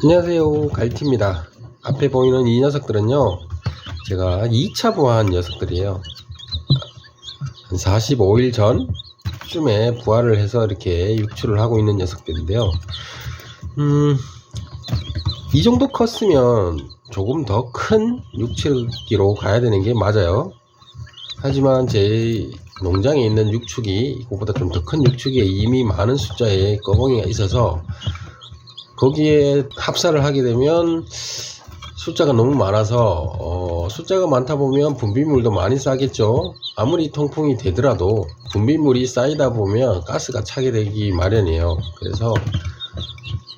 안녕하세요, 갈티입니다. 앞에 보이는 이 녀석들은요, 제가 2차 부화한 녀석들이에요. 한 45일 전쯤에 부화를 해서 이렇게 육출을 하고 있는 녀석들인데요. 이 정도 컸으면 조금 더 큰 육축기로 가야 되는 게 맞아요. 하지만 제 농장에 있는 육축이 이거보다 좀 더 큰 육축에 이미 많은 숫자의 꺼벙이가 있어서 거기에 합사를 하게 되면 숫자가 너무 많아서 숫자가 많다 보면 분비물도 많이 싸겠죠. 아무리 통풍이 되더라도 분비물이 쌓이다 보면 가스가 차게 되기 마련이에요. 그래서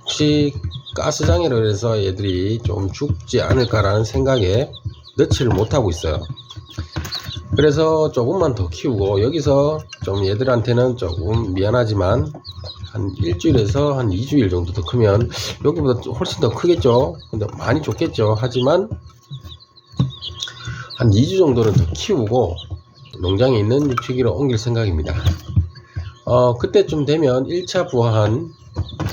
혹시 가스 장애로 해서 얘들이 좀 죽지 않을까라는 생각에 넣지를 못하고 있어요. 그래서 조금만 더 키우고, 여기서 좀 얘들한테는 조금 미안하지만 한 일주일에서 한 2주일 정도 더 크면 여기보다 훨씬 더 크겠죠. 근데 많이 좁겠죠. 하지만 한 2주 정도는 더 키우고 농장에 있는 육축기로 옮길 생각입니다. 그때쯤 되면 1차 부화한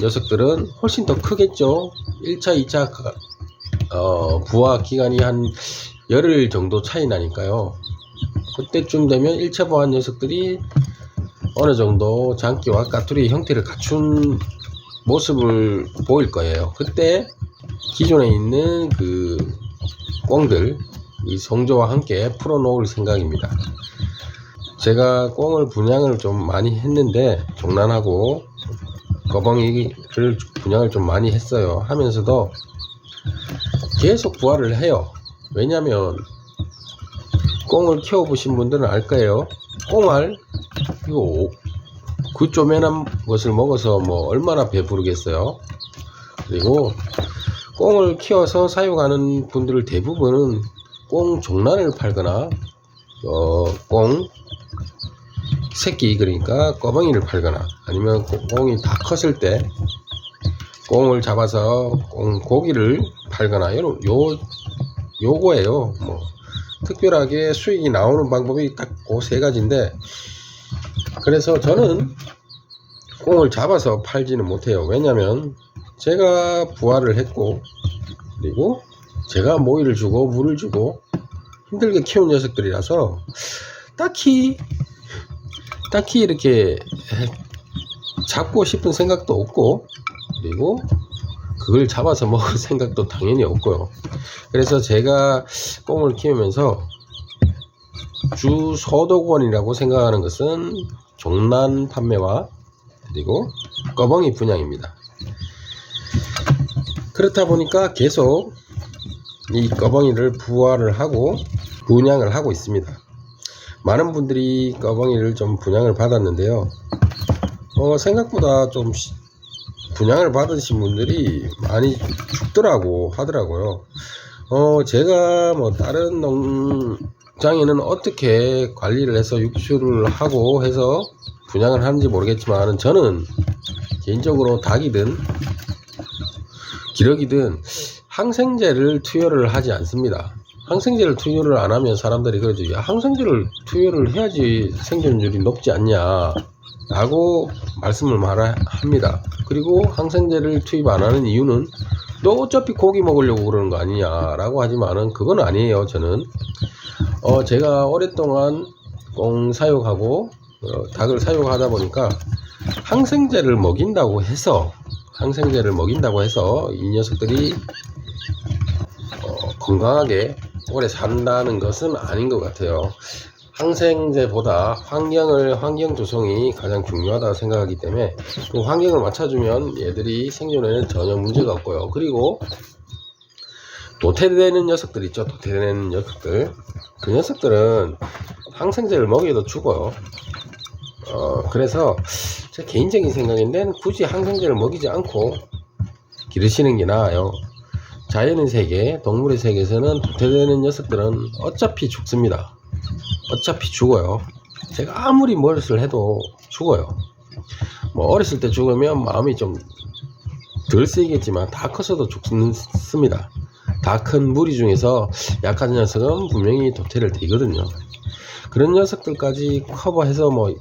녀석들은 훨씬 더 크겠죠. 1차 2차 부화 기간이 한 열흘 정도 차이 나니까요. 그때쯤 되면 1차 부화한 녀석들이 어느 정도 장기와 까투리 형태를 갖춘 모습을 보일 거예요. 그때 기존에 있는 그 꽁들, 이 성조와 함께 풀어 놓을 생각입니다. 제가 꽁을 분양을 좀 많이 했는데, 종란하고 거벙이를 분양을 좀 많이 했어요. 하면서도 계속 부화를 해요. 왜냐면 꽁을 키워보신 분들은 알 거예요. 꽁알 이거 그 쪼매난 것을 먹어서 뭐 얼마나 배부르겠어요. 그리고 꽁을 키워서 사육하는 분들 대부분은 꽁 종란을 팔거나 꽁 새끼, 그러니까 꺼벙이를 팔거나, 아니면 꽁이 다 컸을 때 꽁을 잡아서 꽁 고기를 팔거나, 요거예요. 뭐 특별하게 수익이 나오는 방법이 딱 그 세 가지인데, 그래서 저는 꽁을 잡아서 팔지는 못해요. 왜냐면 제가 부화를 했고, 그리고 제가 모이를 주고 물을 주고 힘들게 키운 녀석들이라서 딱히 이렇게 잡고 싶은 생각도 없고, 그리고 그걸 잡아서 먹을 생각도 당연히 없고요. 그래서 제가 꽁을 키우면서 주 소득원이라고 생각하는 것은 종란 판매와 그리고 꺼벙이 분양입니다. 그렇다 보니까 계속 이 꺼벙이를 부화를 하고 분양을 하고 있습니다. 많은 분들이 꺼벙이를 좀 분양을 받았는데요. 생각보다 좀 분양을 받으신 분들이 많이 죽더라고 하더라고요. 제가 뭐 다른 농장에는 어떻게 관리를 해서 육출을 하고 해서 분양을 하는지 모르겠지만, 저는 개인적으로 닭이든 기러기든 항생제를 투여를 하지 않습니다. 항생제를 투여를 안 하면 사람들이 그러죠. 야, 항생제를 투여를 해야지 생존율이 높지 않냐 라고 말씀을 합니다. 그리고 항생제를 투입 안 하는 이유는 너 어차피 고기 먹으려고 그러는 거 아니냐 라고 하지만은 그건 아니에요. 저는 제가 오랫동안 꽁 사육하고 닭을 사육하다 보니까 항생제를 먹인다고 해서 이 녀석들이 건강하게 오래 산다는 것은 아닌 것 같아요. 항생제보다 환경 조성이 가장 중요하다고 생각하기 때문에 그 환경을 맞춰주면 얘들이 생존에는 전혀 문제가 없고요. 그리고 도태되는 녀석들 있죠. 도태되는 녀석들, 그 녀석들은 항생제를 먹여도 죽어요. 그래서 제 개인적인 생각인데 굳이 항생제를 먹이지 않고 기르시는 게 나아요. 자연의 세계, 동물의 세계에서는 도태되는 녀석들은 어차피 죽습니다. 어차피 죽어요. 제가 아무리 머릿을 해도 죽어요. 뭐 어렸을 때 죽으면 마음이 좀 덜 쓰이겠지만 다 커서도 죽습니다. 다 큰 무리 중에서 약한 녀석은 분명히 도태를 되거든요. 그런 녀석들까지 커버해서 뭐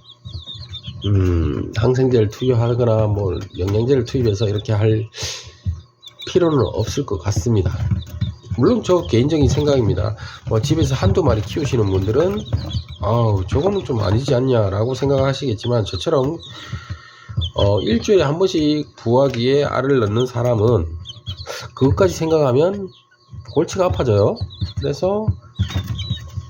항생제를 투여하거나 뭐 영양제를 투입해서 이렇게 할 필요는 없을 것 같습니다. 물론 저 개인적인 생각입니다. 집에서 한두 마리 키우시는 분들은 저거는 좀 아니지 않냐 라고 생각하시겠지만, 저처럼 일주일에 한 번씩 부화기에 알을 넣는 사람은 그것까지 생각하면 골치가 아파져요. 그래서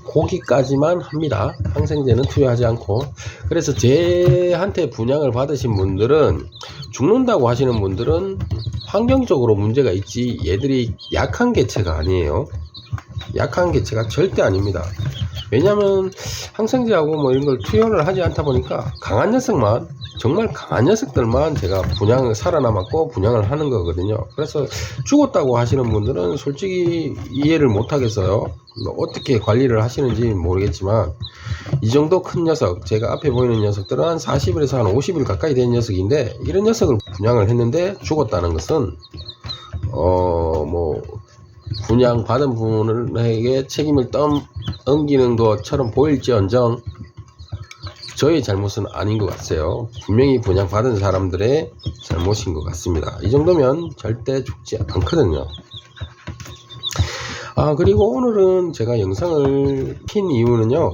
고기까지만 합니다. 항생제는 투여하지 않고. 그래서 제한테 분양을 받으신 분들은, 죽는다고 하시는 분들은 환경적으로 문제가 있지, 얘들이 약한 개체가 아니에요. 약한 개체가 절대 아닙니다. 왜냐면 항생제하고 뭐 이런 걸 투여를 하지 않다 보니까 강한 녀석만, 정말 강한 녀석들만 제가 살아남았고 분양을 하는 거거든요. 그래서 죽었다고 하시는 분들은 솔직히 이해를 못 하겠어요. 어떻게 관리를 하시는지 모르겠지만, 이 정도 큰 녀석, 제가 앞에 보이는 녀석들은 한 40일에서 한 50일 가까이 된 녀석인데, 이런 녀석을 분양을 했는데 죽었다는 것은 분양 받은 분에게 책임을 넘기는 것처럼 보일지언정 저의 잘못은 아닌 것 같아요. 분명히 분양 받은 사람들의 잘못인 것 같습니다. 이 정도면 절대 죽지 않거든요. 그리고 오늘은 제가 영상을 킨 이유는요,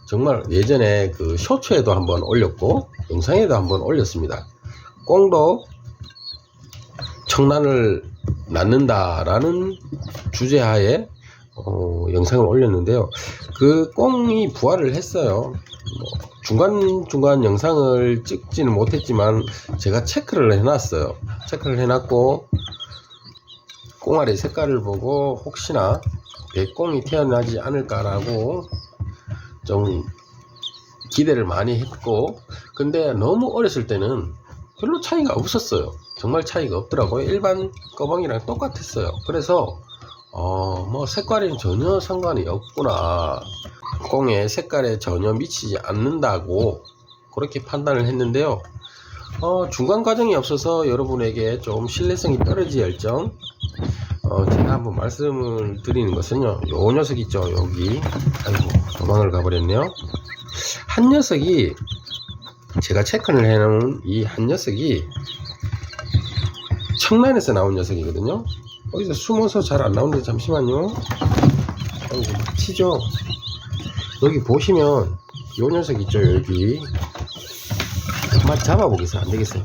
정말 예전에 그 쇼츠에도 한번 올렸고 영상에도 한번 올렸습니다. 꽁도 청란을 낳는다라는 주제하에 영상을 올렸는데요. 그 꽁이 부화를 했어요. 중간중간 영상을 찍지는 못했지만 제가 체크를 해놨어요. 체크를 해놨고, 꽁알의 색깔을 보고 혹시나 백꽁이 태어나지 않을까라고 좀 기대를 많이 했고, 근데 너무 어렸을 때는 별로 차이가 없었어요. 정말 차이가 없더라고요. 일반 꺼벙이랑 똑같았어요. 그래서 색깔에는 전혀 상관이 없구나, 꽁의 색깔에 전혀 미치지 않는다고 그렇게 판단을 했는데요. 중간 과정이 없어서 여러분에게 좀 신뢰성이 떨어질정 제가 한번 말씀을 드리는 것은요, 요 녀석 있죠, 여기. 아이고, 도망을 가버렸네요. 한 녀석이, 제가 체크를 해놓은 이 한 녀석이 청란에서 나온 녀석이거든요. 어디서 숨어서 잘 안 나오는데 잠시만요. 아이고, 튀죠. 여기 보시면 요 녀석 있죠, 여기. 한번 잡아보겠어요. 안 되겠어요.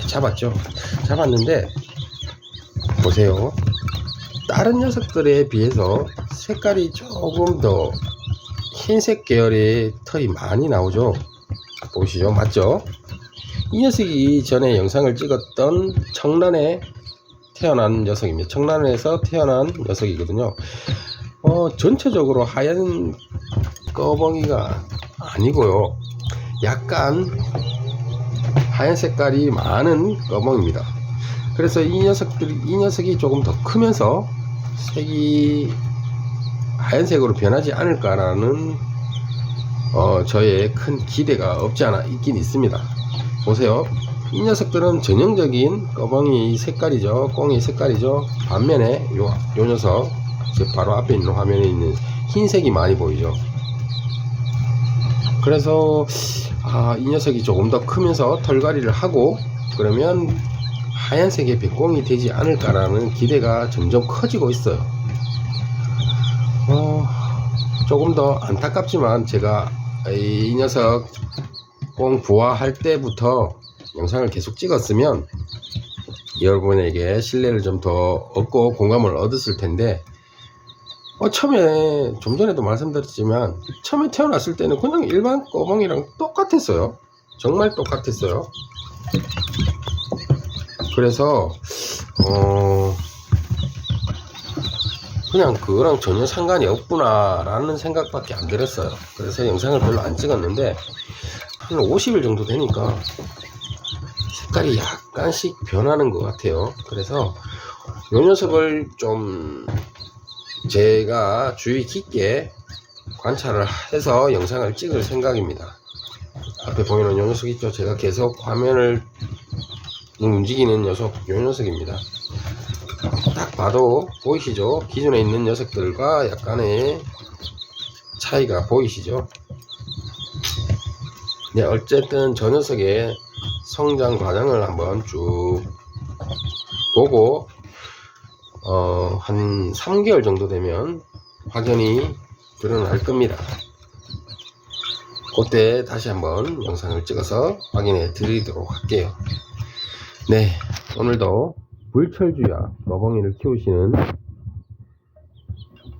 잡았죠. 잡았는데 보세요. 다른 녀석들에 비해서 색깔이 조금 더 흰색 계열의 털이 많이 나오죠. 보시죠. 맞죠? 이 녀석이 전에 영상을 찍었던 청란에 태어난 녀석입니다. 청란에서 태어난 녀석이거든요. 전체적으로 하얀 꺼벙이가 아니고요, 약간 하얀 색깔이 많은 꺼벙입니다. 그래서 이 녀석이 조금 더 크면서 색이 하얀색으로 변하지 않을까라는 저의 큰 기대가 없지 않아 있긴 있습니다. 보세요. 이 녀석들은 전형적인 꺼벙이 색깔이죠. 꽁의 색깔이죠. 반면에 요 녀석, 제 바로 앞에 있는 화면에 있는 흰색이 많이 보이죠. 그래서 이 녀석이 조금 더 크면서 털갈이를 하고 그러면 하얀색의 백꽁이 되지 않을까라는 기대가 점점 커지고 있어요. 조금 더 안타깝지만 제가 이 녀석 꽁 부화할 때부터 영상을 계속 찍었으면 여러분에게 신뢰를 좀 더 얻고 공감을 얻었을 텐데, 처음에 좀 전에도 말씀드렸지만 처음에 태어났을 때는 그냥 일반 꺼벙이랑 똑같았어요. 정말 똑같았어요. 그래서 그냥 그거랑 전혀 상관이 없구나 라는 생각밖에 안 들었어요. 그래서 영상을 별로 안 찍었는데 한 50일 정도 되니까 색깔이 약간씩 변하는 것 같아요. 그래서 이 녀석을 좀 제가 주의 깊게 관찰을 해서 영상을 찍을 생각입니다. 앞에 보이는 이 녀석 있죠? 제가 계속 화면을 움직이는 녀석, 이 녀석입니다. 딱 봐도 보이시죠? 기존에 있는 녀석들과 약간의 차이가 보이시죠? 네, 어쨌든 저 녀석의 성장 과정을 한번 쭉 보고 한 3개월 정도 되면 확연히 드러날 겁니다. 그때 다시 한번 영상을 찍어서 확인해 드리도록 할게요. 네, 오늘도 불철주야 거봉이를 키우시는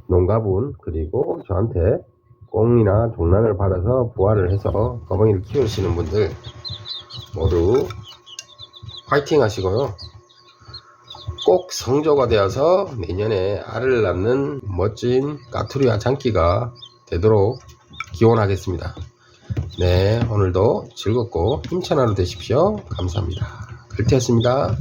농가분, 그리고 저한테 꽁이나 종란을 받아서 부화를 해서 거봉이를 키우시는 분들 모두 화이팅 하시고요. 꼭 성조가 되어서 내년에 알을 낳는 멋진 까투리와 장기가 되도록 기원하겠습니다. 네, 오늘도 즐겁고 힘찬 하루 되십시오. 감사합니다. 글태였습니다.